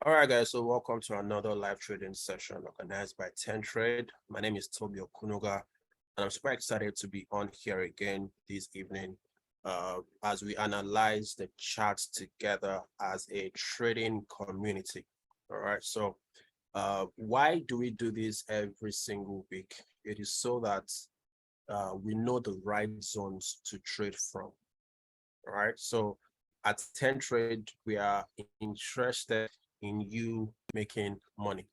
All right, guys, so welcome to another live trading session organized by 10 Trade. My name is Tobi Okunuga, and I'm super excited to be on here again this evening as we analyze the charts together as a trading community. All right, so why do we do this every single week? It is so that we know the right zones to trade from. All right, so at 10 Trade, we are interested in you making money.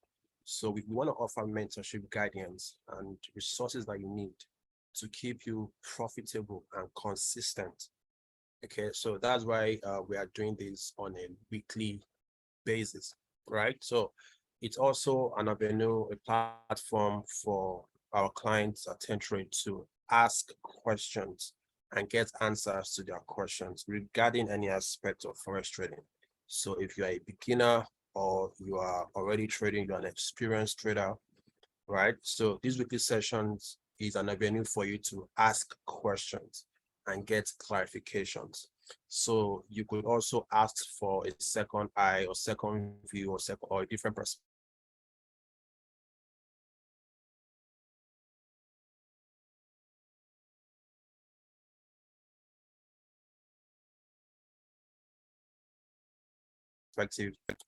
So we want to offer mentorship, guidance, and resources that you need to keep you profitable and consistent. Okay, so that's why we are doing this on a weekly basis, right? So it's also an avenue, a platform for our clients at 10 Trade to ask questions and get answers to their questions regarding any aspect of forex trading. So if you are a beginner or you are already trading, you're an experienced trader, right? So these weekly sessions is an avenue for you to ask questions and get clarifications. So you could also ask for a second eye or second view or a different perspective.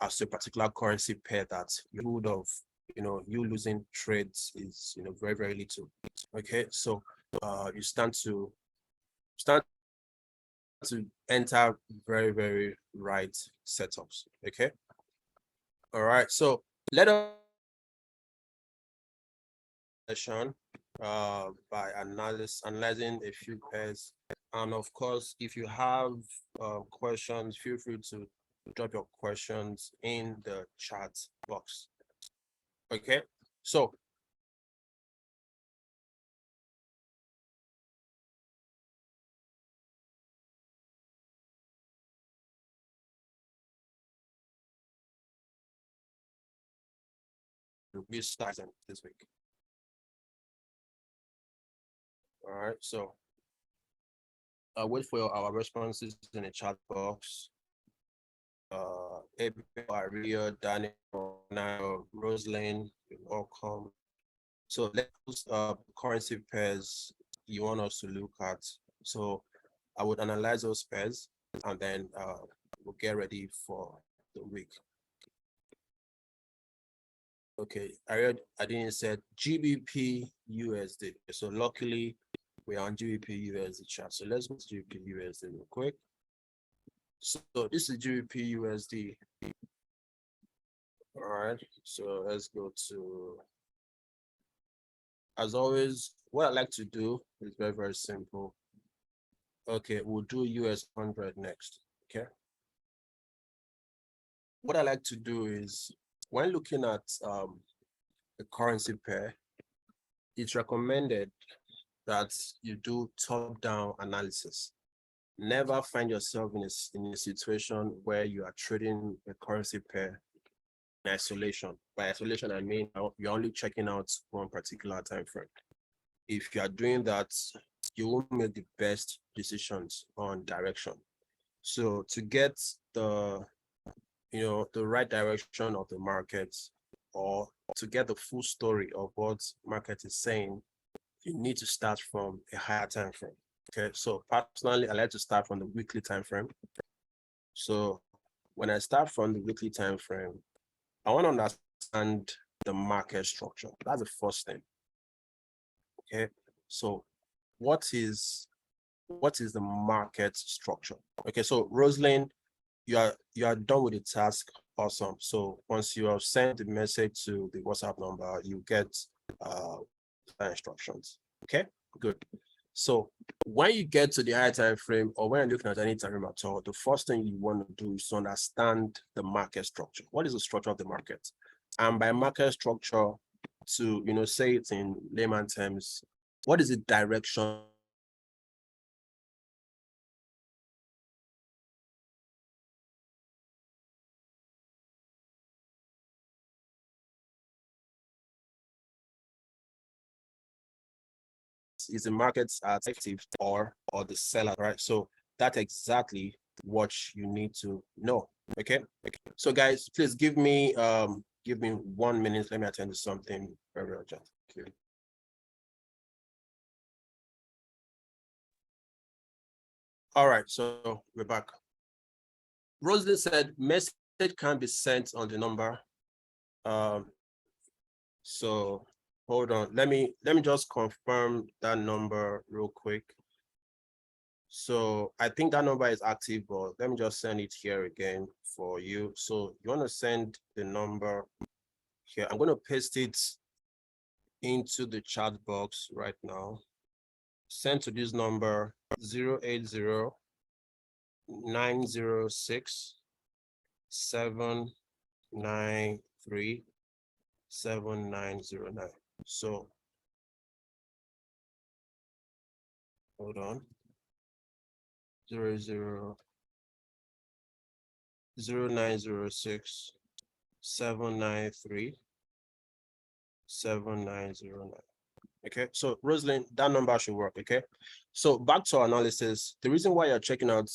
As to a particular currency pair that you would have, you losing trades is, very, very little. Okay, so you start to enter very, very right setups. Okay. All right. So let us session by analyzing a few pairs. And of course, if you have questions, feel free to drop your questions in the chat box. Okay. So we start this week. All right. So I'll wait for our responses in the chat box. Aria, Daniel, Rosalind, welcome. So let's currency pairs you want us to look at. So I would analyze those pairs and then we'll get ready for the week. Okay, I didn't said GBP USD. So luckily we're on GBP USD chart. So let's go to GBP USD real quick. So this is GBP USD. All right, so let's go to, as always, what I like to do is very, very simple. Okay, we'll do US 100 next, okay? What I like to do is, when looking at a currency pair, it's recommended that you do top-down analysis. Never find yourself in a situation where you are trading a currency pair in isolation. By isolation, I mean you're only checking out one particular time frame. If you are doing that, you will make the best decisions on direction. So to get the right direction of the market, or to get the full story of what market is saying, you need to start from a higher time frame. Okay, so personally, I like to start from the weekly time frame. So when I start from the weekly time frame, I want to understand the market structure. That's the first thing. Okay, so what is the market structure? Okay, so Rosalind, you are done with the task. Awesome. So once you have sent the message to the WhatsApp number, you get instructions. Okay, good. So when you get to the higher time frame, or when you're looking at any time frame at all, the first thing you want to do is to understand the market structure. What is the structure of the market? And by market structure, to say it in layman terms, what is the direction is the markets are active or the seller, right? So that's exactly what you need to know. Okay. So guys, please give me 1 minute. Let me attend to something very urgent. Okay. All right, so we're back. Rosalie said message can be sent on the number. So hold on. Let me just confirm that number real quick. So I think that number is active, but let me just send it here again for you. So you want to send the number here. I'm going to paste it into the chat box right now. Send to this number 080 906 793 7909. So hold on. 0906 793 7909. Okay, so Rosalind, that number should work. Okay, so back to our analysis. The reason why you're checking out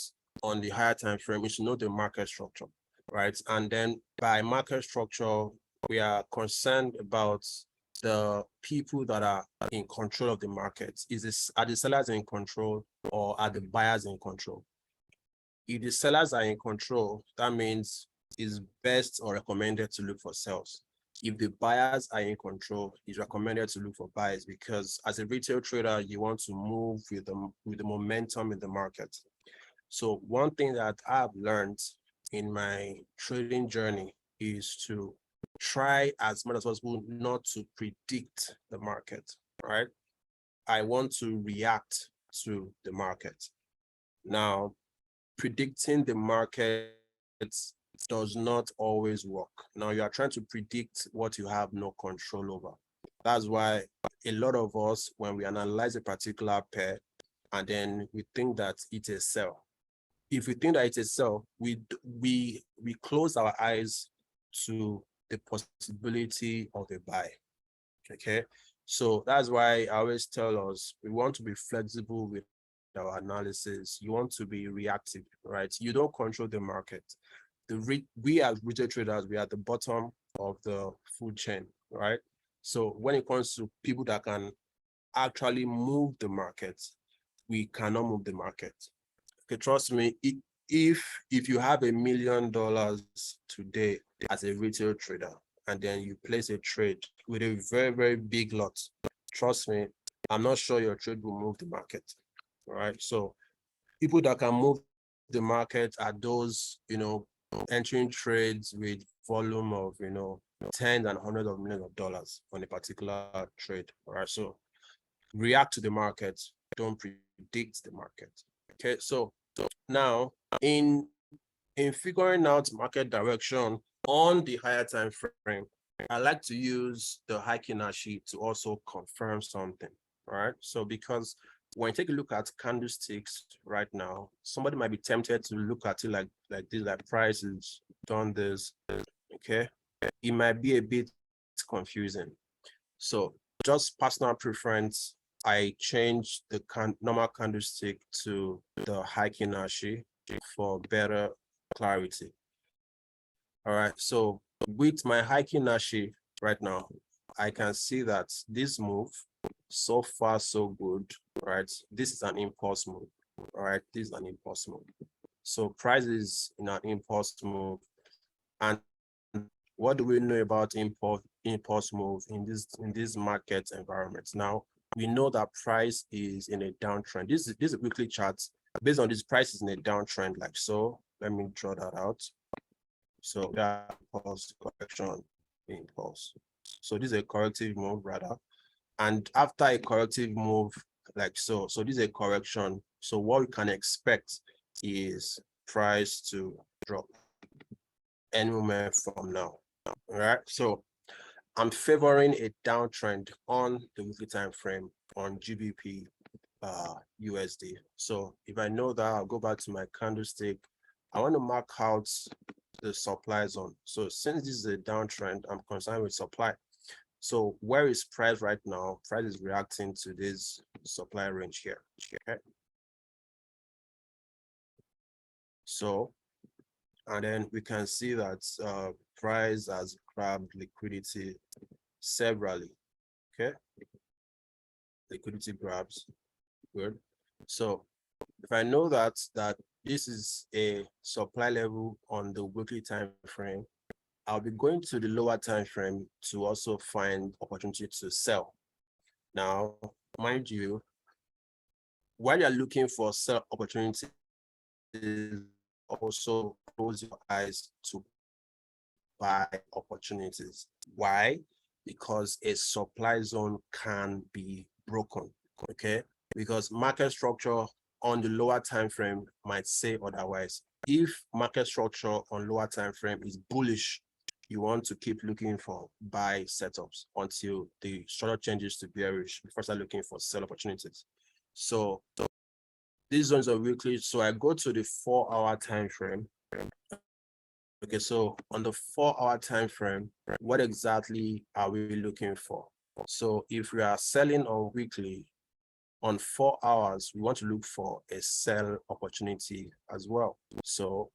on the higher time frame is to know the market structure, right? And then by market structure, we are concerned about the people that are in control of the market. Are the sellers in control or are the buyers in control? If the sellers are in control, that means it's best or recommended to look for sales. If the buyers are in control, it's recommended to look for buyers, because as a retail trader, you want to move with the momentum in the market. So one thing that I've learned in my trading journey is to try as much as possible not to predict the market, right? I want to react to the market. Now, predicting the market does not always work. Now you are trying to predict what you have no control over. That's why a lot of us, when we analyze a particular pair and then we think that it's a sell, if we think that it's a sell, we close our eyes to the possibility of a buy. Okay, so that's why I always tell us we want to be flexible with our analysis. You want to be reactive, right? You don't control the market. We as retail traders, we are at the bottom of the food chain, right? So when it comes to people that can actually move the market, we cannot move the market. Okay, trust me, if you have $1 million today as a retail trader, and then you place a trade with a very, very big lot, trust me, I'm not sure your trade will move the market. All right. So people that can move the market are those, entering trades with volume of, tens and hundreds of millions of dollars on a particular trade. All right. So react to the market, don't predict the market. Okay. So now in figuring out market direction on the higher time frame, I like to use the Heikin-Ashi to also confirm something. All right. So because when you take a look at candlesticks right now, somebody might be tempted to look at it like this, like price is done this. Okay. It might be a bit confusing. So just personal preference, I changed the normal candlestick to the Heikin-Ashi for better clarity. All right. So with my Heikin-Ashi right now, I can see that this move, so far so good, right? This is an impulse move, all right? This is an impulse move. So price is in an impulse move. And what do we know about impulse move in this market environment? Now, we know that price is in a downtrend. This is a weekly chart. Based on this, price is in a downtrend like so. Let me draw that out. So that impulse correction, impulse. So this is a corrective move rather. And after a corrective move like so this is a correction. So what we can expect is price to drop any moment from now. All right. So I'm favoring a downtrend on the weekly time frame on GBP USD. So if I know that, I'll go back to my candlestick. I want to mark out the supply zone. So since this is a downtrend, I'm concerned with supply. So where is price right now? Price is reacting to this supply range here. Okay. So And then we can see that price has grabbed liquidity severally. Okay, liquidity grabs, good. So if I know that this is a supply level on the weekly time frame, I'll be going to the lower time frame to also find opportunity to sell. Now, mind you, while you're looking for sell opportunities, also close your eyes to buy opportunities. Why? Because a supply zone can be broken. Okay, because market structure on the lower time frame might say otherwise. If market structure on lower time frame is bullish, you want to keep looking for buy setups until the structure changes to bearish before start looking for sell opportunities. So these zones are weekly. So I go to the 4-hour time frame. Okay, so on the 4-hour time frame, what exactly are we looking for? So if we are selling on weekly, on 4 hours, we want to look for a sell opportunity as well. So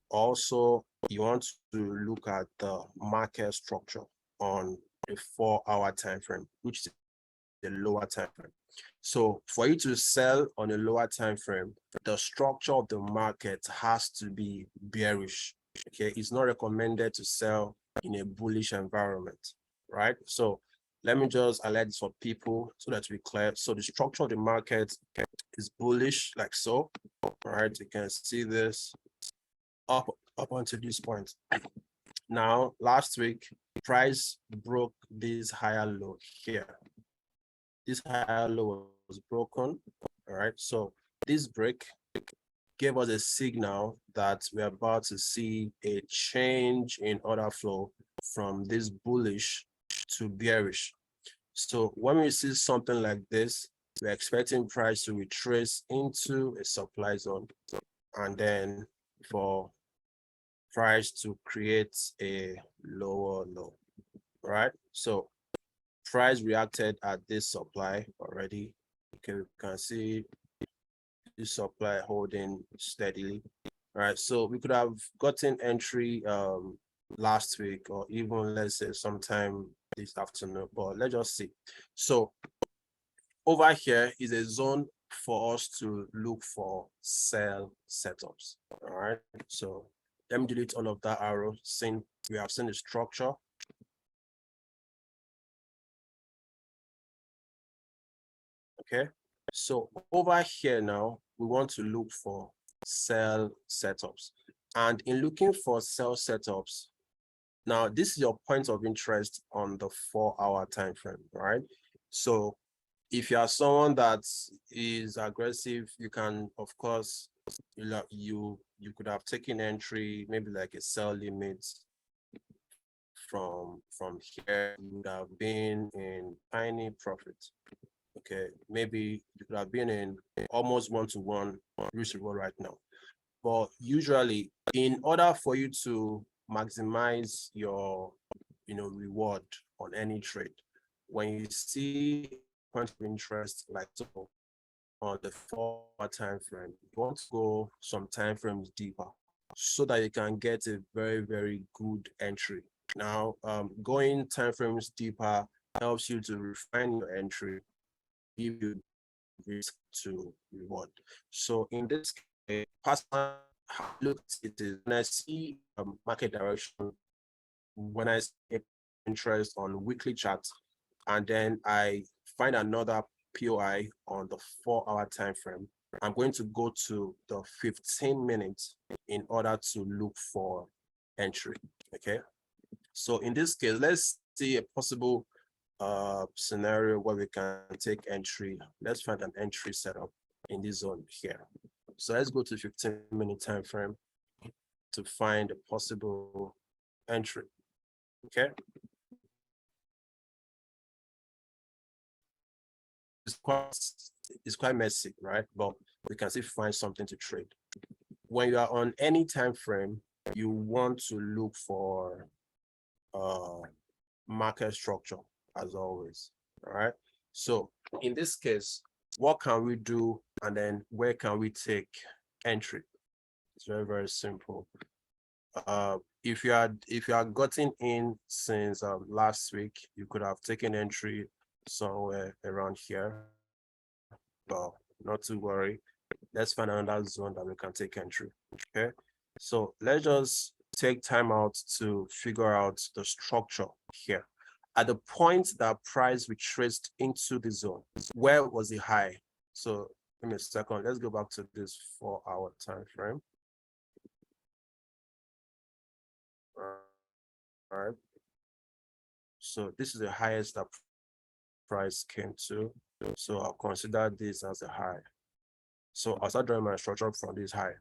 also you want to look at the market structure on a 4-hour time frame, which is the lower time frame. So for you to sell on a lower time frame, the structure of the market has to be bearish. Okay, it's not recommended to sell in a bullish environment, right? So let me just highlight this for people so that we're clear. So the structure of the market is bullish, like so. All right, you can see this up until this point. Now, last week, price broke this higher low here. This higher low was broken. All right, so this break gave us a signal that we're about to see a change in order flow from this bullish to bearish. So when we see something like this, we're expecting price to retrace into a supply zone and then for price to create a lower low, right? So price reacted at this supply already. Okay, you can see this supply holding steadily. All right, so we could have gotten entry last week or even let's say sometime this afternoon, but let's just see. So over here is a zone for us to look for sell setups. All right, so let me delete all of that arrow since we have seen the structure. Okay, so over here now, we want to look for sell setups. And in looking for sell setups, now this is your point of interest on the 4-hour time frame, right? So if you are someone that is aggressive, you can, of course, you could have taken entry, maybe like a sell limit from here, you would have been in tiny profit. Okay, maybe you could have been in almost one-to-one risk reward right now. But usually, in order for you to maximize your reward on any trade, when you see point of interest like so on the 4-hour time frame, you want to go some time frames deeper so that you can get a very, very good entry. Now, going time frames deeper helps you to refine your entry, give you risk to reward. So in this case, personally, how I look at it is when I see market direction, when I see interest on weekly charts, and then I find another POI on the 4-hour time frame, I'm going to go to the 15 minutes in order to look for entry. Okay. So in this case, let's see a possible scenario where we can take entry. Let's find an entry setup in this zone here. So let's go to 15-minute time frame to find a possible entry. Okay. It's quite messy, right? But we can still find something to trade. When you are on any time frame, you want to look for market structure as always. All right. So in this case, what can we do and then where can we take entry? It's very, very simple. if you had gotten in since last week, you could have taken entry somewhere around here, but not to worry. Let's find another zone that we can take entry. Okay, so let's just take time out to figure out the structure here. At the point that price retraced into the zone, where was the high? So give me a second. Let's go back to this 4-hour time frame. All right. So this is the highest that price came to. So I'll consider this as a high. So I'll start drawing my structure from this high.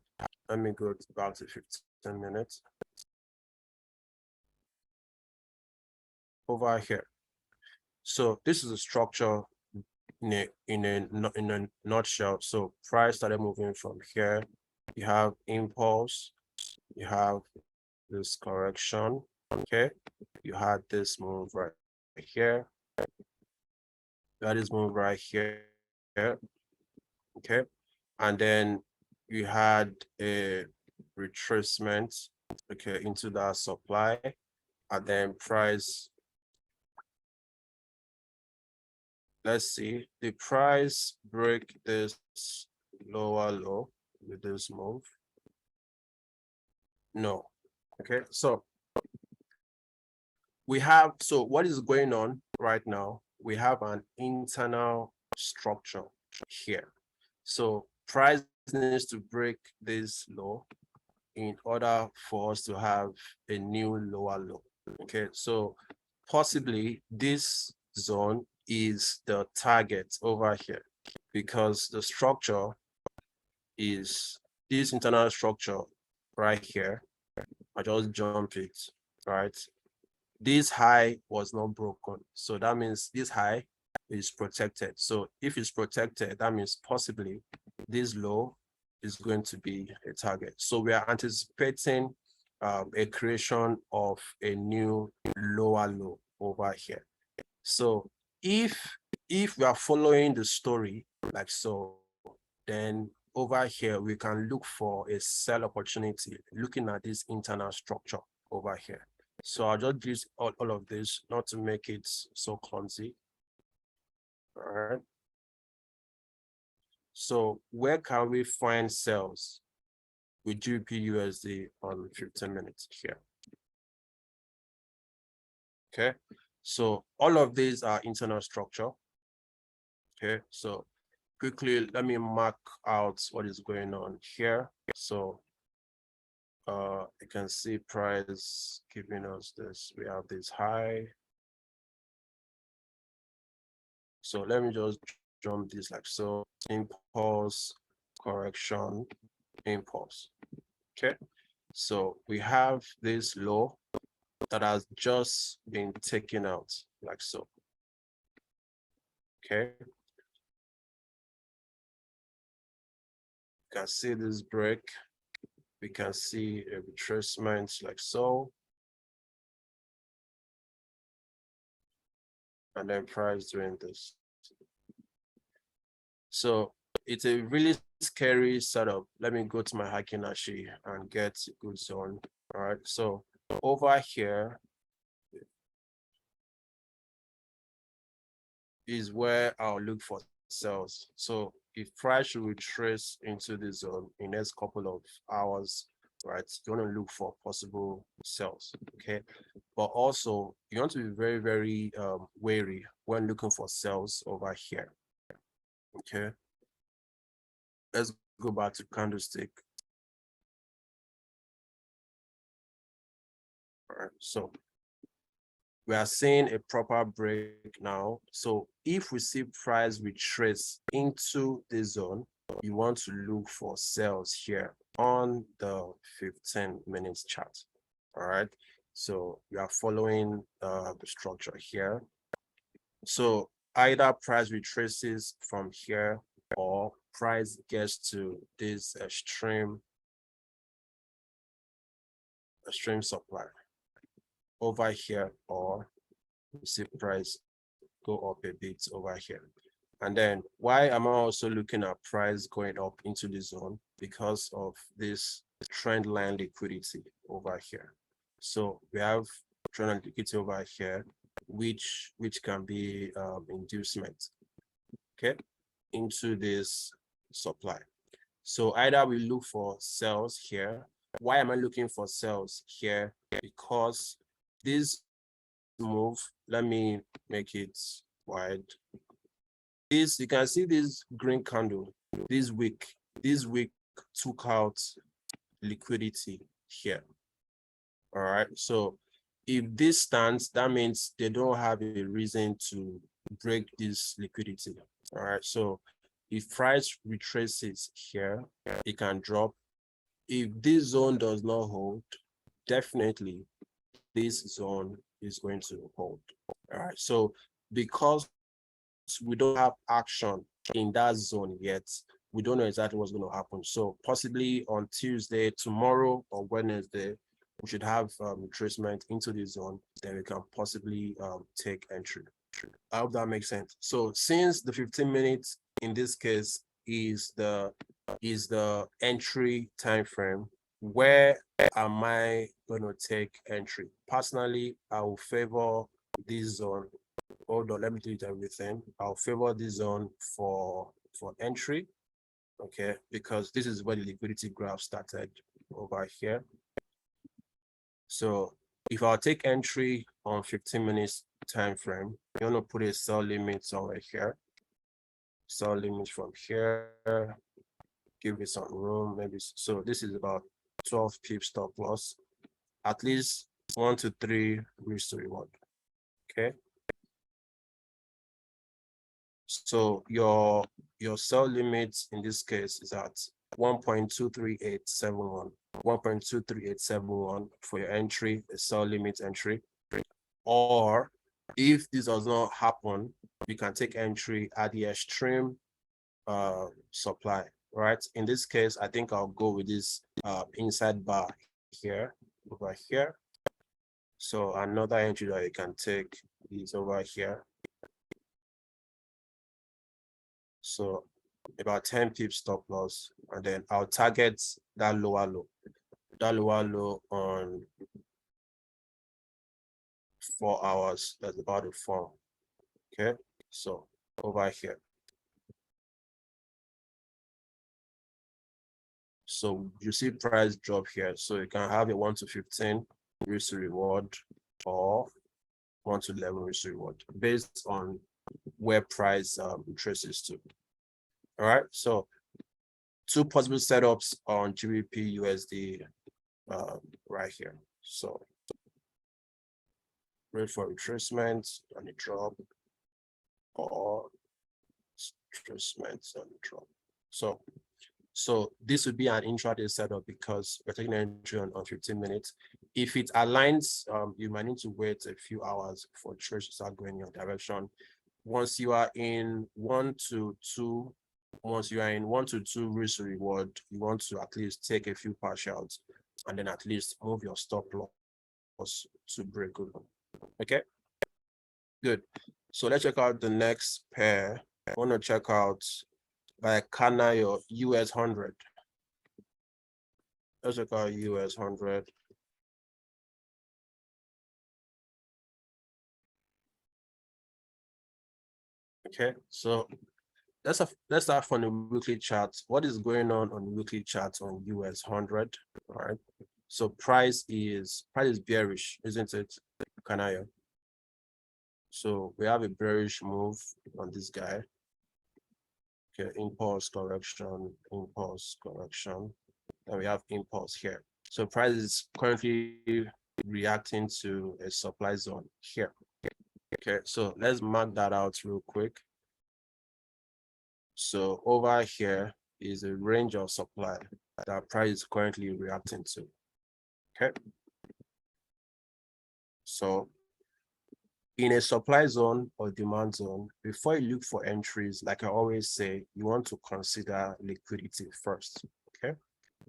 Let me go back to 15 minutes. Over here. So this is a structure in a nutshell. So price started moving from here. You have impulse, you have this correction. Okay, you had this move right here. You had this move right here. Okay, and then you had a retracement, okay, into that supply, and then price. Let's see, the price break this lower low with this move. No. Okay, so we have, so what is going on right now? We have an internal structure here. So price needs to break this low in order for us to have a new lower low. Okay, so possibly this zone is the target over here because the structure is this internal structure right here. I just jump it, right? This high was not broken. So that means this high is protected. So if it's protected, that means possibly this low is going to be a target. So we are anticipating a creation of a new lower low over here. So if we are following the story like so, then over here we can look for a sell opportunity looking at this internal structure over here. So I'll just use all of this not to make it so clumsy. All right. So where can we find sales with GBP/USD on 15 minutes here? Okay. So all of these are internal structure. Okay. So quickly, let me mark out what is going on here. So you can see price giving us this. We have this high. So let me just jump this like so. Impulse, correction, impulse. Okay. So we have this low that has just been taken out like so. Okay. You can see this break. We can see a retracement like so. And then price doing this. So it's a really scary setup. Let me go to my Hakinashi and get a good zone. All right. So over here is where I'll look for sales. So if price should retrace into the zone in the next couple of hours, right, you want to look for possible sales. Okay. But also you want to be very, very wary when looking for sales over here. Okay. Let's go back to candlestick. All right. So we are seeing a proper break now. So if we see price retrace into the zone, you want to look for sales here on the 15 minutes chart. All right. So we are following the structure here. So either price retraces from here or price gets to this extreme supply over here, or you see price go up a bit over here. And then why am I also looking at price going up into the zone? Because of this trend line liquidity over here. So we have trend line liquidity over here, which can be inducement, okay, into this supply. So either we look for sales here. Why am I looking for sales here? Because this move, let me make it wide. This, you can see this green candle this week took out liquidity here. All right, so if this stands, that means they don't have a reason to break this liquidity. All right, so if price retraces here, it can drop. If this zone does not hold, definitely this zone is going to hold. All right, so because we don't have action in that zone yet, we don't know exactly what's going to happen. So possibly on Tuesday, tomorrow, or Wednesday, we should have retracement into the zone, then we can possibly take entry. I hope that makes sense. So since the 15 minutes in this case is the entry time frame, where am I going to take entry? Personally, I will favor this zone. Hold on, let me delete everything. I'll favor this zone for entry, okay, because this is where the liquidity graph started over here. So if I'll take entry on 15 minutes time frame, you want to put a sell limit somewhere here. Sell limit from here, give it some room, maybe. So this is about 12 pips stop loss, at least 1 to 3 risk to reward. Okay. So your sell limit in this case is at 1.23871. 1.23871 for your entry, a sell limit entry. Or if this does not happen, you can take entry at the extreme supply, right? In this case, I think I'll go with this inside bar here, over here. So another entry that you can take is over here. So about 10 pips stop loss, and then I'll target that lower low on 4 hours. That's about to fall. Okay, so over here. So you see price drop here. So you can have a 1 to 15 risk to reward, or 1 to 11 risk to reward based on where price traces to. All right, so 2 possible setups on GBP USD right here. So wait for retracement and a drop, or retracement and a drop. So this would be an intraday setup because we're taking an entry on 15 minutes. If it aligns, you might need to wait a few hours for trade to start going in your direction. Once you are in 1 to 2 risk reward, you want to at least take a few partials and then at least move your stop loss to break even. Okay, good. So let's check out the next pair. I want to check out by Kanayo US 100. Let's check out US 100. Okay, so let's start from the weekly chart. What is going on the weekly chart on US 100? All right. So price is bearish, isn't it, Kanayo? So we have a bearish move on this guy. Okay, impulse correction, and we have impulse here. So price is currently reacting to a supply zone here. Okay, so let's mark that out real quick. So over here is a range of supply that price is currently reacting to. Okay. So in a supply zone or demand zone, before you look for entries, like I always say, you want to consider liquidity first. Okay.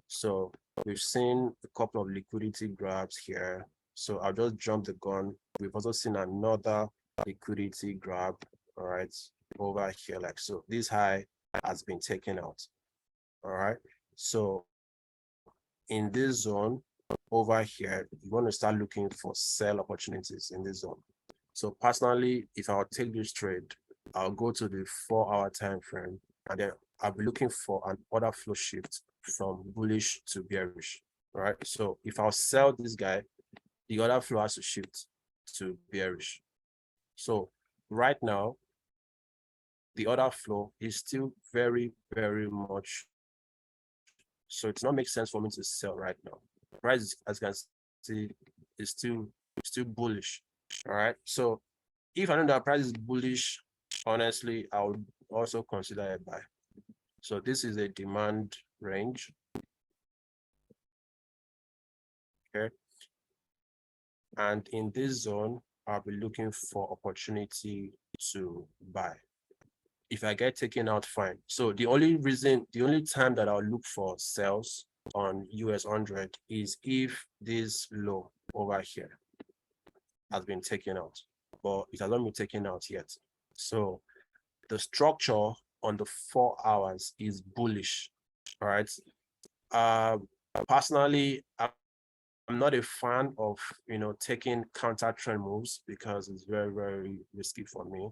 So we've seen a couple of liquidity grabs here. So I'll just jump the gun. We've also seen another liquidity grab, all right, over here, like so. This high has been taken out. All right. So in this zone over here, you want to start looking for sell opportunities in this zone. So personally, if I'll take this trade, I'll go to the 4-hour time frame, and then I'll be looking for an order flow shift from bullish to bearish. Right. So if I'll sell this guy, the order flow has to shift to bearish. So right now, the order flow is still very, very much. So it's not make sense for me to sell right now. Price, as you can see, is still bullish. All right. So if I know that price is bullish, honestly, I would also consider a buy. So this is a demand range. Okay. And in this zone, I'll be looking for opportunity to buy. If I get taken out, fine. So the only time that I'll look for sales on US 100 is if this low over here has been taken out, but it has not been taken out yet. So the structure on the 4 hours is bullish. All right. Personally, I'm not a fan of taking counter trend moves because it's very, very risky for me.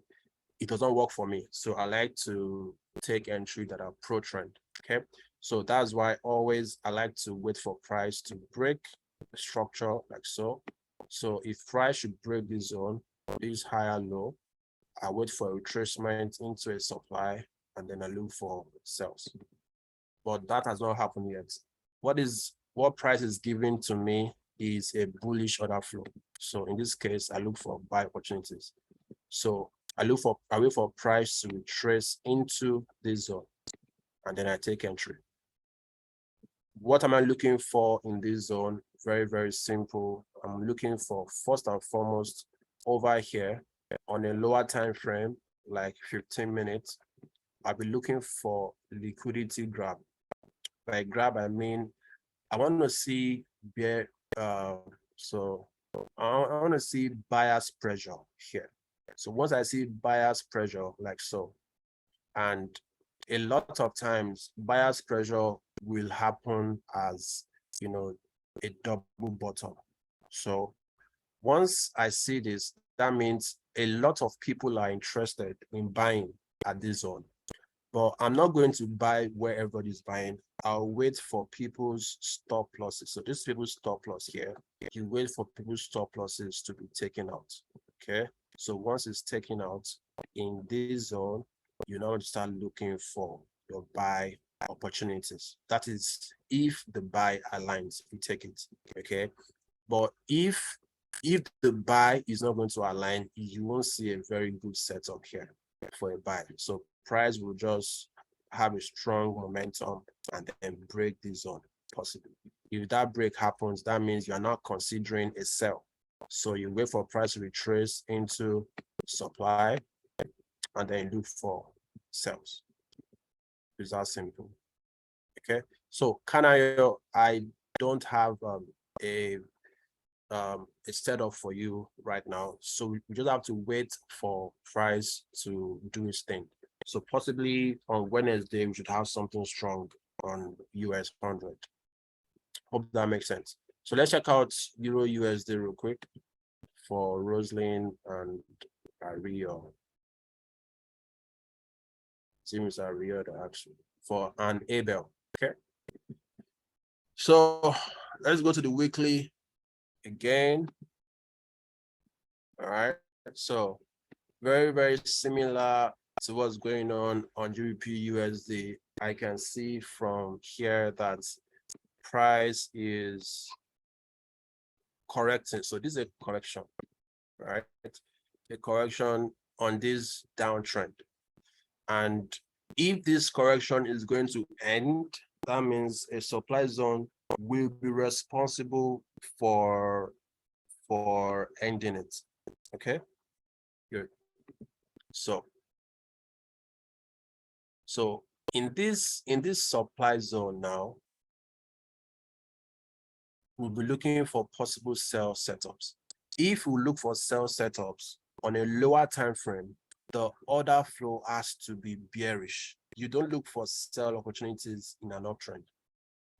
It doesn't work for me. So I like to take entry that are pro trend. Okay. So that's why always I like to wait for price to break the structure like so. So if price should break this zone, this higher low, I wait for a retracement into a supply, and then I look for sales. But that has not happened yet. What price is giving to me is a bullish order flow. So in this case, I look for buy opportunities. So I wait for price to retrace into this zone, and then I take entry. What am I looking for in this zone? Very, very simple. I'm looking for, first and foremost, over here on a lower time frame, like 15 minutes, I'll be looking for liquidity grab. By grab, I mean, I want to see so I want to see buyer's pressure here. So once I see buyer's pressure like so, and a lot of times buyer's pressure will happen as a double bottom. So once I see this, that means a lot of people are interested in buying at this zone. But I'm not going to buy where everybody's buying. I'll wait for people's stop losses. So this people's stop loss here, you wait for people's stop losses to be taken out. Okay. So once it's taken out in this zone, you now start looking for your buy opportunities. That is if the buy aligns, you take it. Okay. But if the buy is not going to align, you won't see a very good setup here for a buy. So price will just have a strong momentum and then break this zone possibly. If that break happens, that means you're not considering a sell. So you wait for price to retrace into supply and then look for sells. It's that simple. Okay. So I don't have a setup for you right now. So we just have to wait for price to do its thing. So possibly on Wednesday, we should have something strong on US 100. Hope that makes sense. So let's check out Euro USD real quick for Roslyn and Rio. Seems Rio actually for an Abel. Okay. So let's go to the weekly again. All right. So very, very similar to what's going on GBP USD. I can see from here that price is correcting. So this is a correction, right? A correction on this downtrend. And if this correction is going to end, that means a supply zone will be responsible for ending it. Okay, good. So in this supply zone now, we'll be looking for possible sell setups. If we look for sell setups on a lower time frame, the order flow has to be bearish. You don't look for sell opportunities in an uptrend.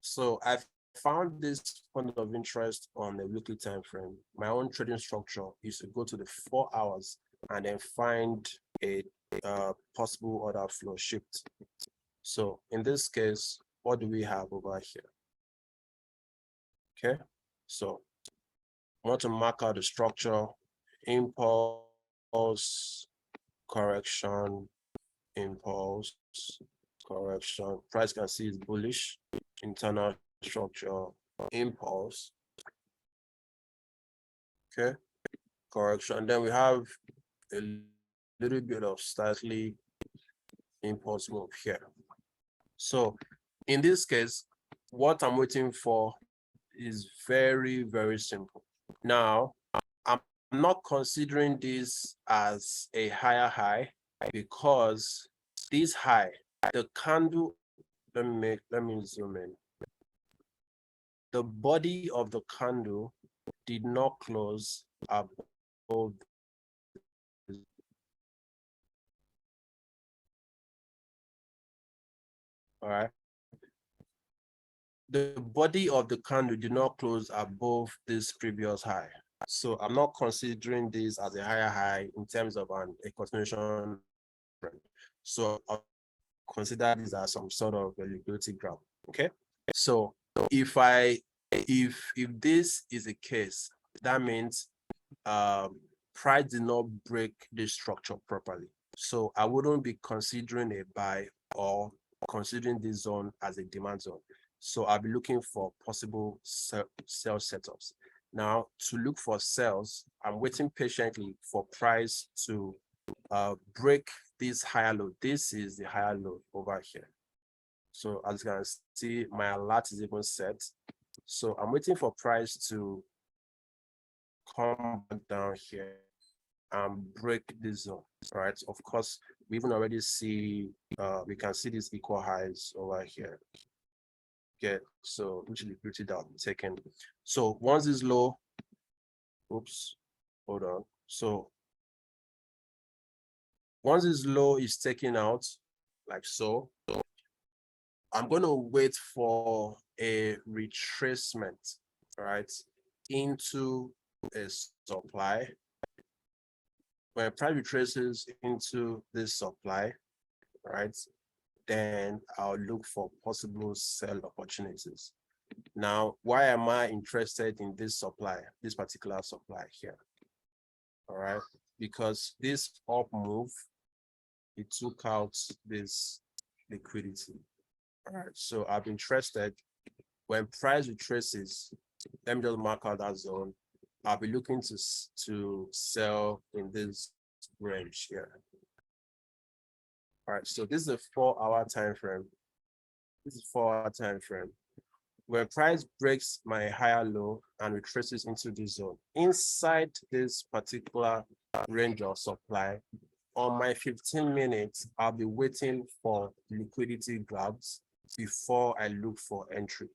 So I found this point of interest on a weekly time frame, my own trading structure is to go to the 4 hours and then find a possible order flow shift. So in this case, what do we have over here? Okay, so I want to mark out the structure, impulse, correction, impulse, correction. Price can see is bullish, internal structure, impulse. Okay, correction. And then we have a little bit of slightly impulse move here. So in this case, what I'm waiting for is very, very simple. Now, I'm not considering this as a higher high because this high, the candle, let me zoom in. The body of the candle did not close above. All right. The body of the candle did not close above this previous high. So I'm not considering this as a higher high in terms of a continuation. So I'll consider this as some sort of a liquidity grab. Okay. So if this is a case, that means price did not break this structure properly. So I wouldn't be considering a buy or considering this zone as a demand zone. So I'll be looking for possible sell setups. Now, to look for sales, I'm waiting patiently for price to break this higher low. This is the higher low over here. So as you can see, my alert is even set. So I'm waiting for price to come back down here and break this zone, right? Of course, we even already see, we can see these equal highs over here. Okay, so which liquidity that I'm taking. So once it's low, oops, hold on. So once it's low is taken out, like so, I'm going to wait for a retracement, right, into a supply. When price retraces into this supply, right, then I'll look for possible sell opportunities. Now, why am I interested in this supply, this particular supply here? All right, because this up move, it took out this liquidity. All right, so I'm interested when price retraces. Let me just mark out that zone. I'll be looking to sell in this range here. All right, so this is a 4-hour time frame. This is 4-hour time frame. When price breaks my higher low and retraces into this zone, inside this particular range of supply, on my 15 minutes, I'll be waiting for liquidity grabs before I look for entry.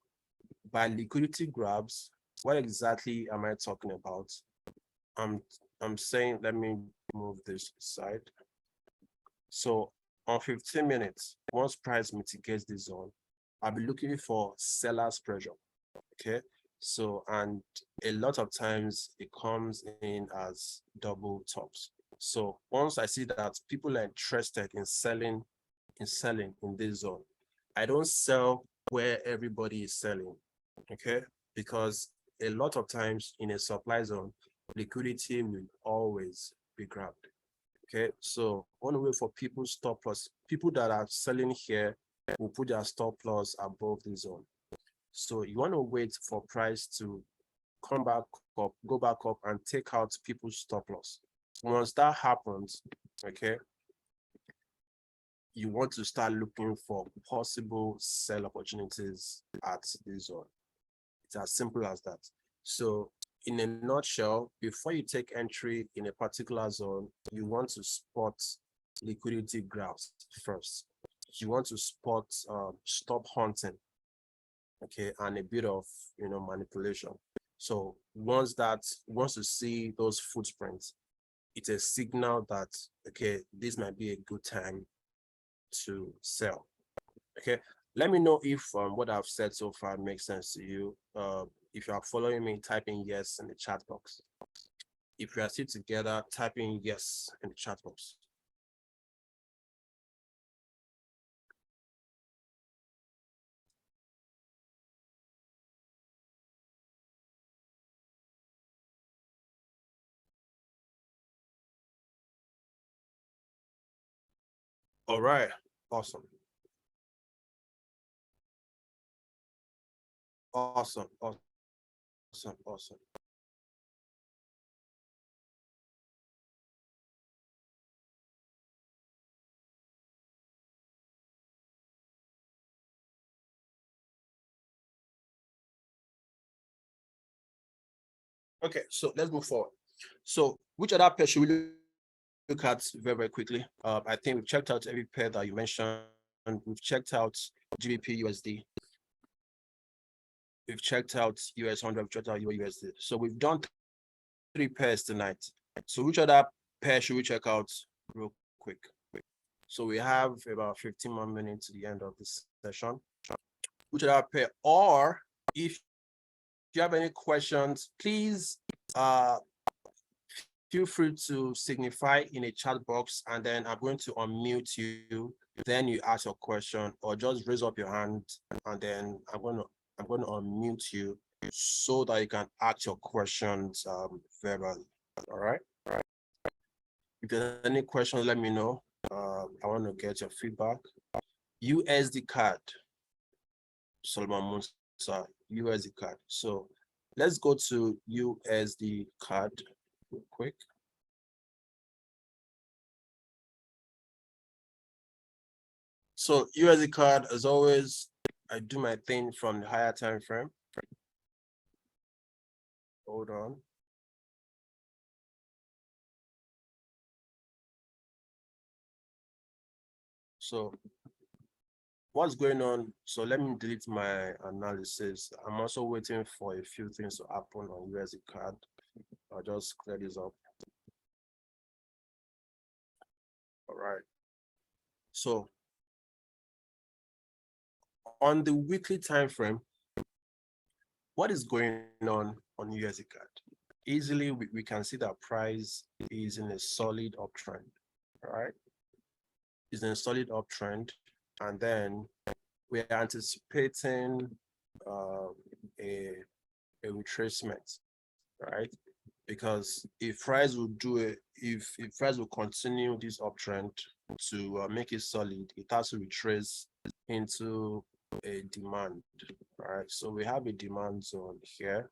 By liquidity grabs, what exactly am I talking about? I'm saying, let me move this aside. So on 15 minutes, once price mitigates the zone, I'll be looking for seller's pressure. Okay. So, and a lot of times it comes in as double tops. So once I see that people are interested in selling in this zone, I don't sell where everybody is selling. Okay. Because a lot of times in a supply zone, liquidity will always be grabbed. Okay, so one way for people stop loss, people that are selling here will put their stop loss above the zone. So you want to wait for price to come back up, go back up and take out people's stop loss. Once that happens, okay, you want to start looking for possible sell opportunities at the zone. It's as simple as that. So in a nutshell, before you take entry in a particular zone, you want to spot liquidity grabs first. You want to spot stop hunting, okay, and a bit of manipulation. So once you see those footprints, it's a signal that okay, this might be a good time to sell. Okay, Let me know if what I've said so far makes sense to you. If you are following me, type in yes in the chat box. If we are still together, type in yes in the chat box. All right, awesome. Awesome, awesome, awesome. Okay, so let's move forward. So which other pair should we look at very, very quickly? I think we've checked out every pair that you mentioned. We've checked out GBP USD. We've checked out US 100, we've checked out USD. So we've done 3 pairs tonight. So which other pair should we check out real quick? So we have about 15 more minutes to the end of this session. Which other pair? Or if you have any questions, please feel free to signify in a chat box, and then I'm going to unmute you. Then you ask your question, or just raise up your hand, and then I'm going to unmute you so that you can ask your questions verbally. All right. If there's any questions, let me know. I want to get your feedback. USD card, Solomon Musa, USD card. So let's go to USD card real quick. So USD card, as always, I do my thing from the higher time frame. Hold on. So what's going on? So let me delete my analysis. I'm also waiting for a few things to happen on USD card. I'll just clear this up. All right. So on the weekly time frame, what is going on USD card? Easily, we can see that price is in a solid uptrend. All right. Is in a solid uptrend, and then we are anticipating a retracement, right? Because if price will do it, if price will continue this uptrend to make it solid, it has to retrace into a demand, right? So we have a demand zone here,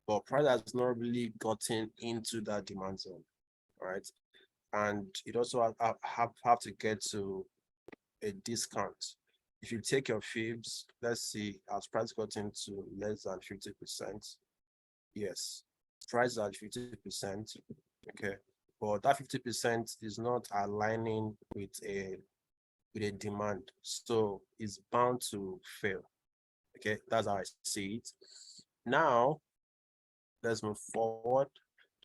but price has not really gotten into that demand zone, right? And it also have to get to a discount. If you take your fibs, let's see, has price gotten to less than 50%? Yes, price at 50%. Okay, but that 50% is not aligning with a demand, so it's bound to fail. Okay, that's how I see it. Now, let's move forward.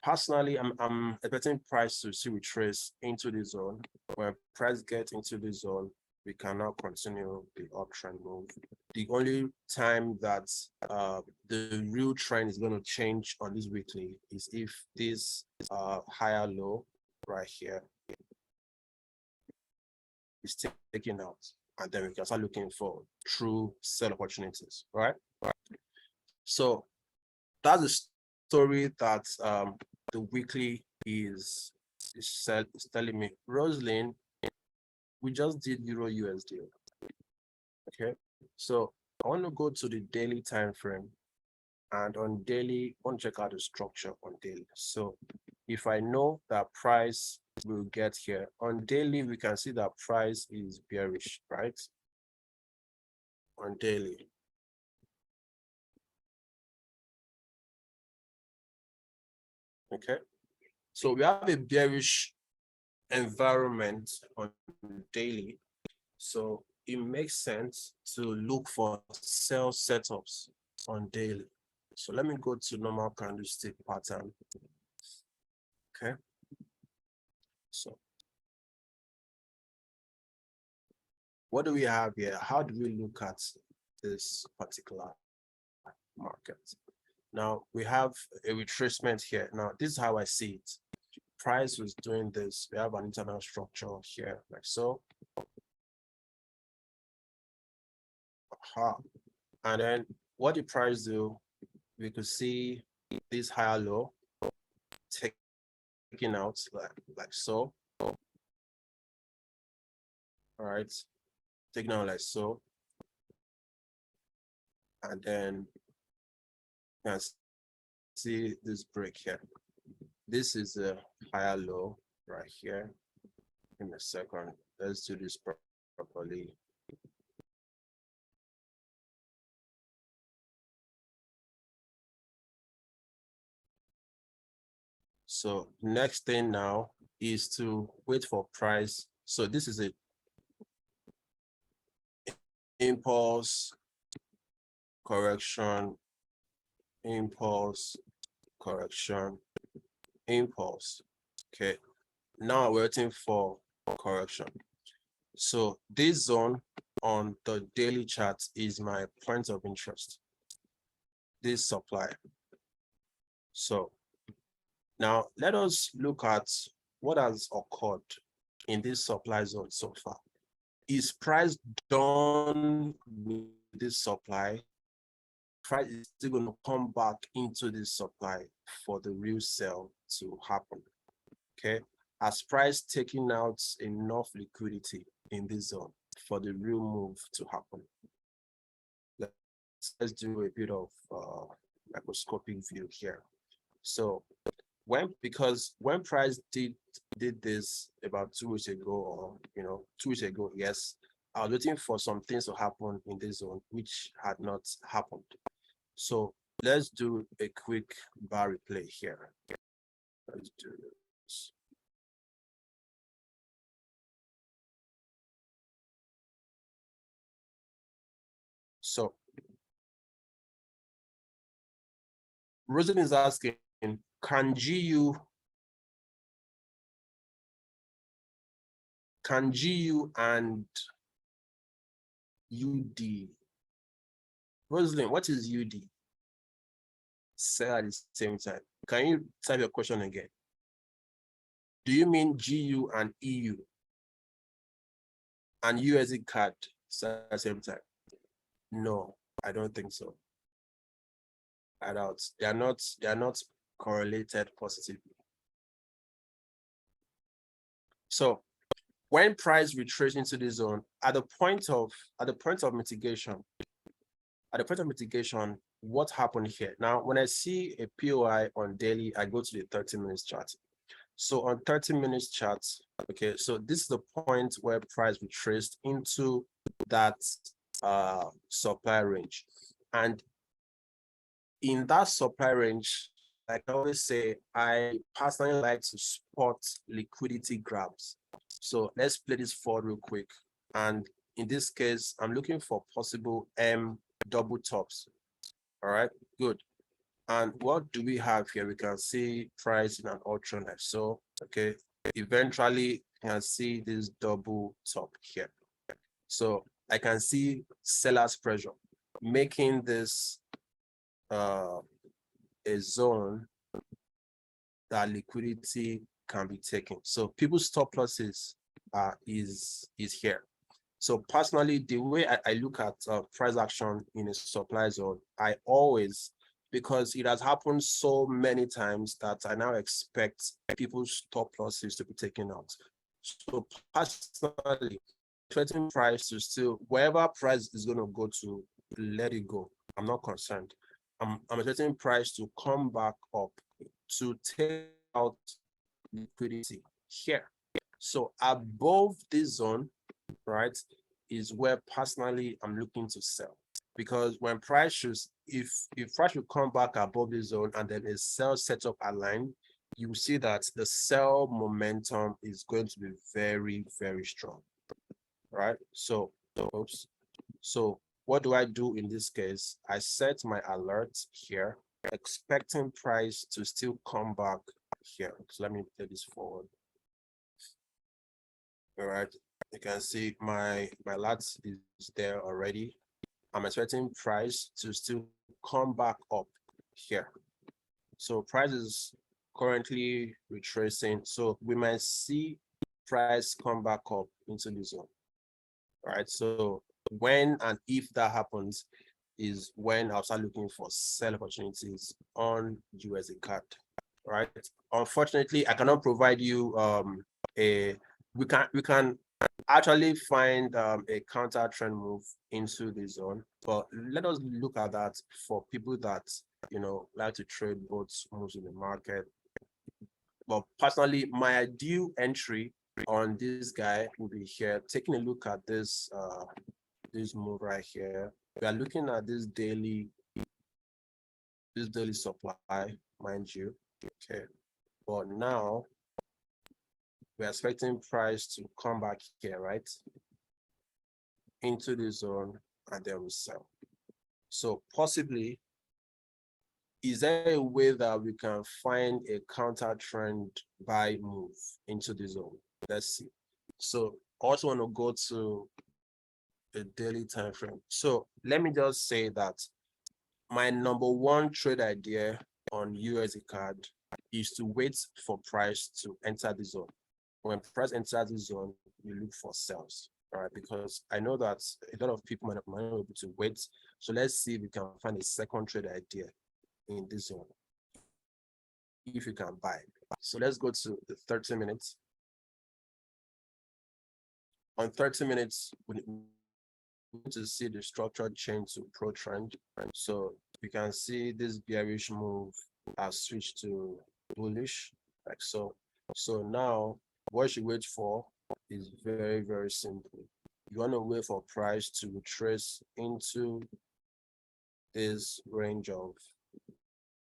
Personally, I'm expecting price to see retrace into the zone. When price gets into the zone, we cannot continue the uptrend move. The only time that the real trend is going to change on this weekly is if this higher low right here is taken out, and then we can start looking for true sell opportunities, right? So that's the story that the weekly is telling me. Rosalind, we just did Euro USD. Okay, so I want to go to the daily time frame, and on daily, I want to check out the structure on daily. So if I know that price will get here on daily, we can see that price is bearish, right? On daily. Okay, so we have a bearish environment on daily. So it makes sense to look for sell setups on daily. So let me go to normal candlestick pattern. Okay. So what do we have here? How do we look at this particular market? Now we have a retracement here. Now this is how I see it. Price was doing this. We have an internal structure here, like so. And then what the price do? We could see this higher low taking out like so. All right, taking out like so. And then you can see this break here. This is a higher low right here. In a second, let's do this properly. So next thing now is to wait for price. So this is a impulse, correction, impulse, correction, impulse. Okay, now we're waiting for correction. So this zone on the daily chart is my point of interest, this supply. So now let us look at what has occurred in this supply zone so far. Is price done with this supply? Price is still going to come back into this supply for the real sell to happen. Okay, has price taking out enough liquidity in this zone for the real move to happen? Let's do a bit of microscopic view here. So because when price did this about 2 weeks ago, or 2 weeks ago, yes, I was waiting for some things to happen in this zone which had not happened. So let's do a quick bar replay here. Let's do this. So Rosen is asking, can GU and UD, Rosalind, what is UD? Say at the same time. Can you type your question again? Do you mean GU and EU and USD card at the same time? No, I don't think so. I doubt. They are not correlated positively. So when price retraces into the zone, at the point of mitigation, what happened here? Now, when I see a POI on daily, I go to the 30 minutes chart. So on 30 minutes chart, okay, so this is the point where price retraced into that supply range. And in that supply range, like I always say, I personally like to spot liquidity grabs. So let's play this forward real quick. And in this case, I'm looking for possible M double tops. All right, good. And what do we have here? We can see price in an ultra like so. Okay, eventually you can see this double top here. So I can see seller's pressure, making this a zone that liquidity can be taken. So people's stop losses is here. So personally, the way I look at price action in a supply zone, I always, because it has happened so many times that I now expect people's stop losses to be taken out. So personally, expecting price to still, wherever price is going to go to, let it go. I'm not concerned. I'm expecting price to come back up to take out liquidity here. So above this zone, right, is where personally I'm looking to sell. Because when price should, if price should come back above the zone and then a sell setup aligned, you see that the sell momentum is going to be very, very strong, right? So, oops. So what do I do in this case? I set my alert here, expecting price to still come back here. So let me play this forward. All right. You can see my lat is there already. I'm expecting price to still come back up here. So price is currently retracing. So we might see price come back up into the zone. All right. So when and if that happens is when I'll start looking for sell opportunities on USD card. Right. Unfortunately, I cannot provide you a we can actually find a counter trend move into the zone, but let us look at that for people that like to trade both moves in the market. But personally, my ideal entry on this guy will be here, taking a look at this move right here. We are looking at this daily supply, mind you. Okay. But now we're expecting price to come back here, right? Into the zone, and then we sell. So possibly, is there a way that we can find a counter trend buy move into the zone? Let's see. So I also want to go to the daily time frame. So let me just say that my number one trade idea on USD card is to wait for price to enter the zone. When price enters the zone, you look for sales. All right, because I know that a lot of people might not be able to wait. So let's see if we can find a second trade idea in this zone, if you can buy. So let's go to the 30 minutes. On 30 minutes, we need to see the structured change to pro trend. So you can see this bearish move has switched to bullish, like so. So now what you wait for is very, very simple. You want to wait for price to retrace into this range of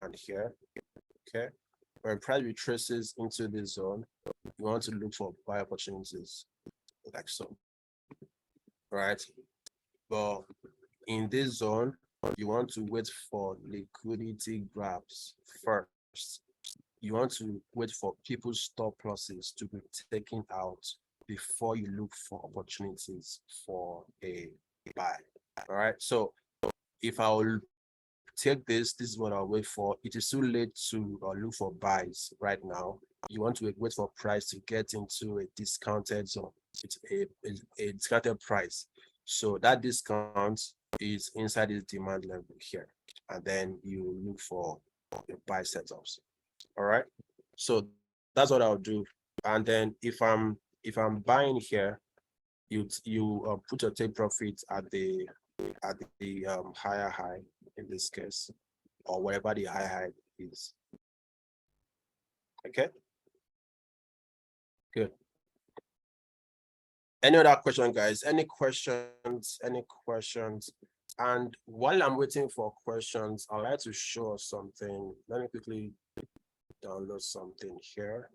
and here. Okay. When price retraces into this zone, you want to look for buy opportunities like so. Right. But in this zone, you want to wait for liquidity grabs first. You want to wait for people's stop losses to be taken out before you look for opportunities for a buy. All right. So if I will take this is what I'll wait for. It is too late to look for buys right now. You want to wait for price to get into a discounted zone. It's a discounted price. So that discount is inside this demand level here. And then you look for the buy setups. All right. So that's what I'll do. And then if I'm buying here, you put your take profit at the higher high in this case, or wherever the high is. Okay, good. Any other question, guys? Any questions? Any questions? And while I'm waiting for questions, I'd like to show something. Let me quickly download something here.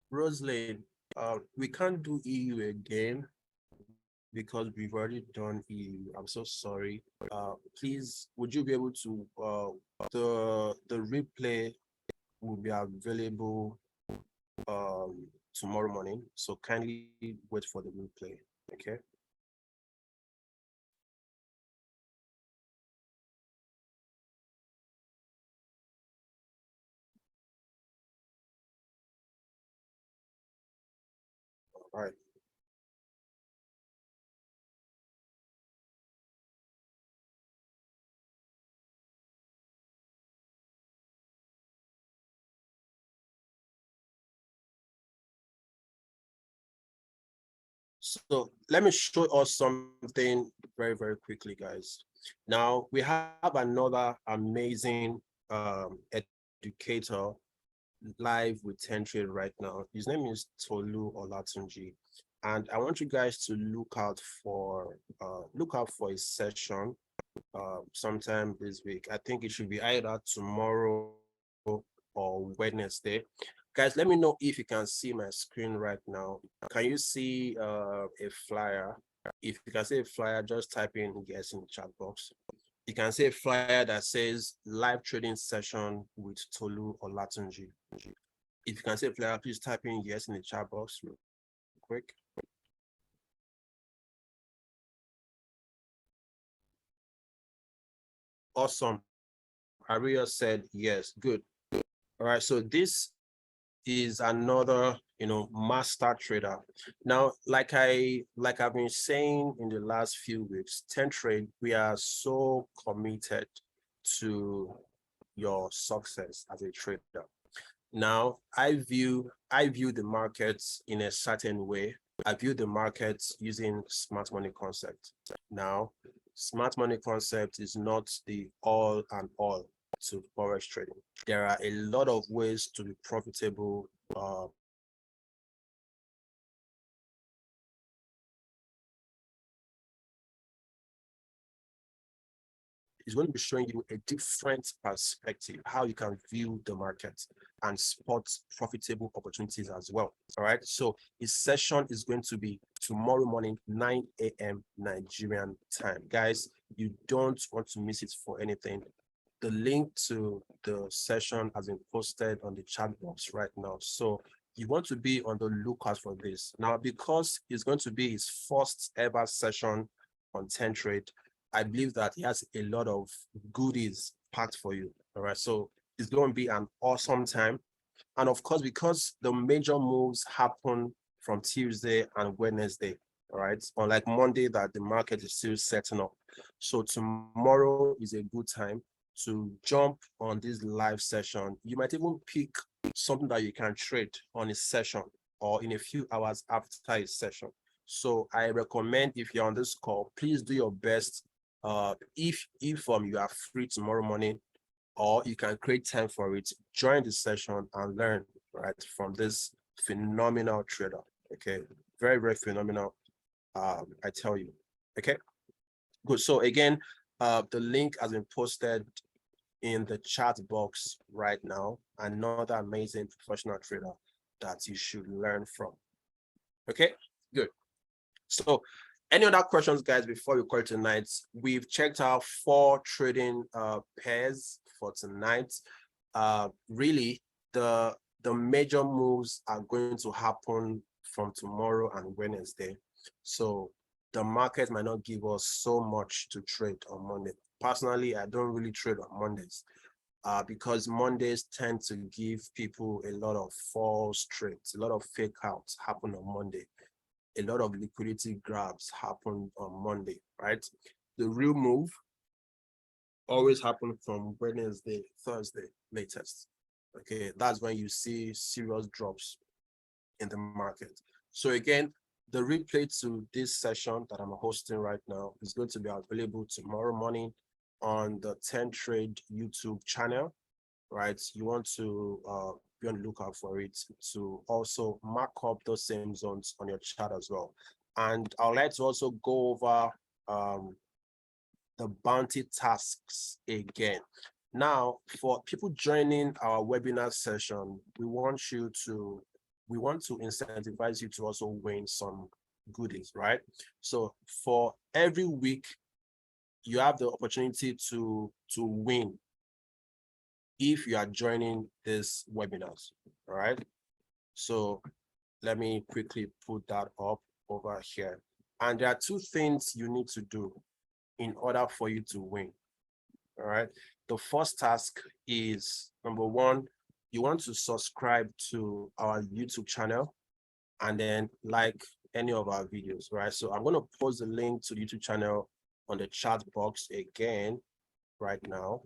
Roslyn, we can't do EU again because we've already done EU. I'm so sorry. Please, would you be able to the replay will be available tomorrow morning. So kindly wait for the replay. Okay. All right. So let me show us something very, very quickly, guys. Now we have another amazing educator live with Tentrade right now. His name is Tolu Olatunji. And I want you guys to look out for a session sometime this week. I think it should be either tomorrow or Wednesday. Guys, let me know if you can see my screen right now. Can you see a flyer? If you can say flyer, just type in yes in the chat box. You can say flyer that says live trading session with Tolu or Latunji. If you can say flyer, please type in yes in the chat box real quick. Awesome. Aria said yes. Good. All right. So this is another, master trader. Now, like I've been saying in the last few weeks, 10 Trade, we are so committed to your success as a trader. Now, I view the markets in a certain way. I view the markets using smart money concept. Now, smart money concept is not the all and all to forex trading. There are a lot of ways to be profitable. It's going to be showing you a different perspective, how you can view the market and spot profitable opportunities as well. All right. So this session is going to be tomorrow morning, 9 a.m. Nigerian time. Guys, you don't want to miss it for anything. The link to the session has been posted on the chat box right now. So you want to be on the lookout for this. Now, because it's going to be his first ever session on 10 Trade, I believe that he has a lot of goodies packed for you. All right. So it's going to be an awesome time. And of course, because the major moves happen from Tuesday and Wednesday, all right, unlike Monday that the market is still setting up. So tomorrow is a good time to jump on this live session. You might even pick something that you can trade on a session or in a few hours after a session. So I recommend, if you're on this call, please do your best. If you are free tomorrow morning, or you can create time for it, join the session and learn right from this phenomenal trader. Okay, very, very phenomenal. I tell you. Okay, good. So again, the link has been posted in the chat box right now. Another amazing professional trader that you should learn from. Okay, good. So any other questions, guys, before we call it tonight? We've checked out 4 trading pairs for tonight. Really, the major moves are going to happen from tomorrow and Wednesday. So the market might not give us so much to trade on Monday. Personally, I don't really trade on Mondays because Mondays tend to give people a lot of false trades, a lot of fake outs happen on Monday. A lot of liquidity grabs happen on Monday, right? The real move always happens from Wednesday, Thursday, latest. Okay, that's when you see serious drops in the market. So again, the replay to this session that I'm hosting right now is going to be available tomorrow morning on the 10 Trade YouTube channel, right? You want to be on the lookout for it to also mark up those same zones on your chart as well. And I'd like to also go over the bounty tasks again. Now, for people joining our webinar session, we want to incentivize you to also win some goodies, right? So for every week, you have the opportunity to win if you are joining this webinars, all right? So let me quickly put that up over here. And there are 2 things you need to do in order for you to win, all right? The first task is, number 1, you want to subscribe to our YouTube channel and then like any of our videos, right? So I'm going to post the link to the YouTube channel on the chat box again right now.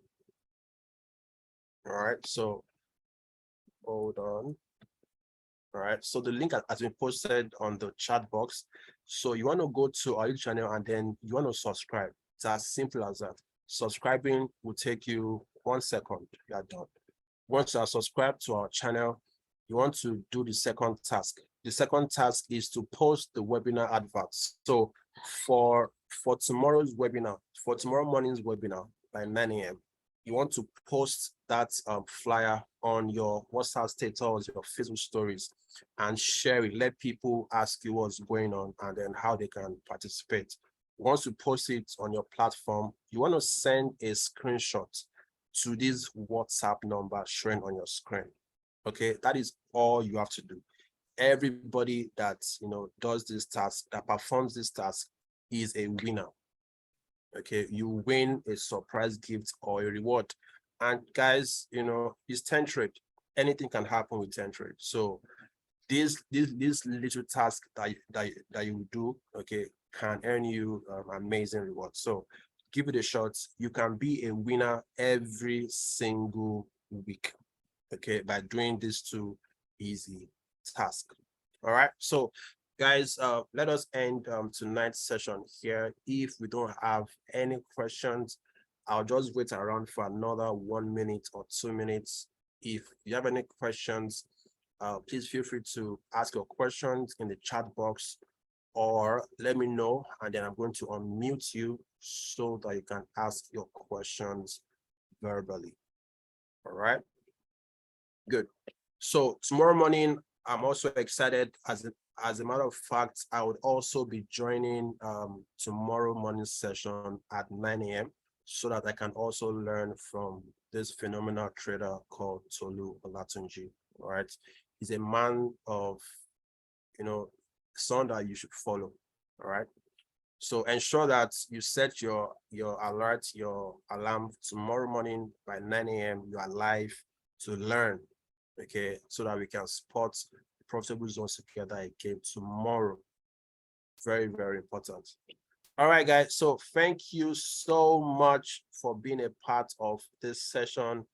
All right, so hold on. All right, so the link has been posted on the chat box. So you want to go to our YouTube channel and then you want to subscribe. It's as simple as that. Subscribing will take you 1 second. You are done. Once you are subscribed to our channel, you want to do the second task. The second task is to post the webinar adverts. So for tomorrow's webinar, for tomorrow morning's webinar by 9 a.m., you want to post that flyer on your WhatsApp status, your Facebook stories, and share it. Let people ask you what's going on and then how they can participate. Once you post it on your platform, you want to send a screenshot to this WhatsApp number showing on your screen. Okay, that is all you have to do. Everybody that does this task, that performs this task, is a winner. Okay, you win a surprise gift or a reward. And guys, it's 10 trade. Anything can happen with 10 trade. So this little task that you do, okay, can earn you amazing rewards. So give it a shot. You can be a winner every single week, okay, by doing these two easy tasks. All right. So guys, let us end tonight's session here. If we don't have any questions, I'll just wait around for another 1 minute or 2 minutes. If you have any questions, please feel free to ask your questions in the chat box or let me know, and then I'm going to unmute you so that you can ask your questions verbally. All right. Good. So tomorrow morning, I'm also excited. As a matter of fact, I would also be joining tomorrow morning session at 9 a.m. so that I can also learn from this phenomenal trader called Tolu Olatunji. All right. He's a man of, son that you should follow. All right. So ensure that you set your alert, your alarm tomorrow morning by 9 a.m. You are live to learn, okay, so that we can spot profitable zones together again tomorrow. Very, very important. All right, guys. So thank you so much for being a part of this session.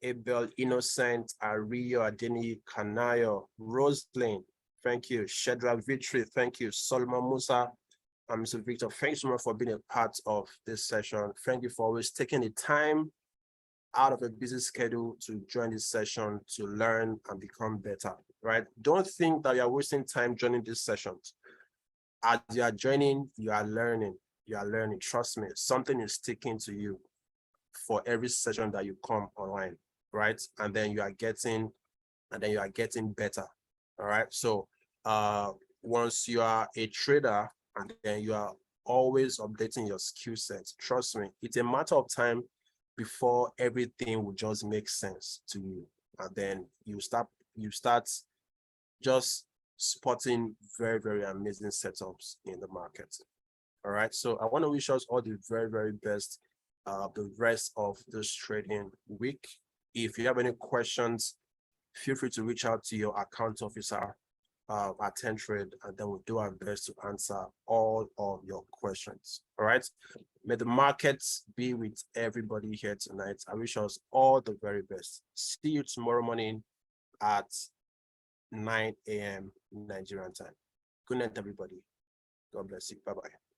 Abel, Innocent, Ario, Adeni, Kanayo, Rosalind, thank you. Shedrack Victory, thank you. Solomon Musa, Mr. Victor, thanks so much for being a part of this session. Thank you for always taking the time out of a busy schedule to join this session to learn and become better, right? Don't think that you're wasting time joining these sessions. As you are joining, you are learning. You are learning. Trust me, something is sticking to you for every session that you come online, right? And then you are getting better. All right. So once you are a trader and then you are always updating your skill sets, trust me, it's a matter of time before everything will just make sense to you. And then you start just spotting very, very amazing setups in the market. All right. So I want to wish us all the very, very best the rest of this trading week. If you have any questions, feel free to reach out to your account officer at 10 Trade, and then we'll do our best to answer all of your questions. All right. May the markets be with everybody here tonight. I wish us all the very best. See you tomorrow morning at 9 a.m. Nigerian time. Good night, everybody. God bless you. Bye-bye.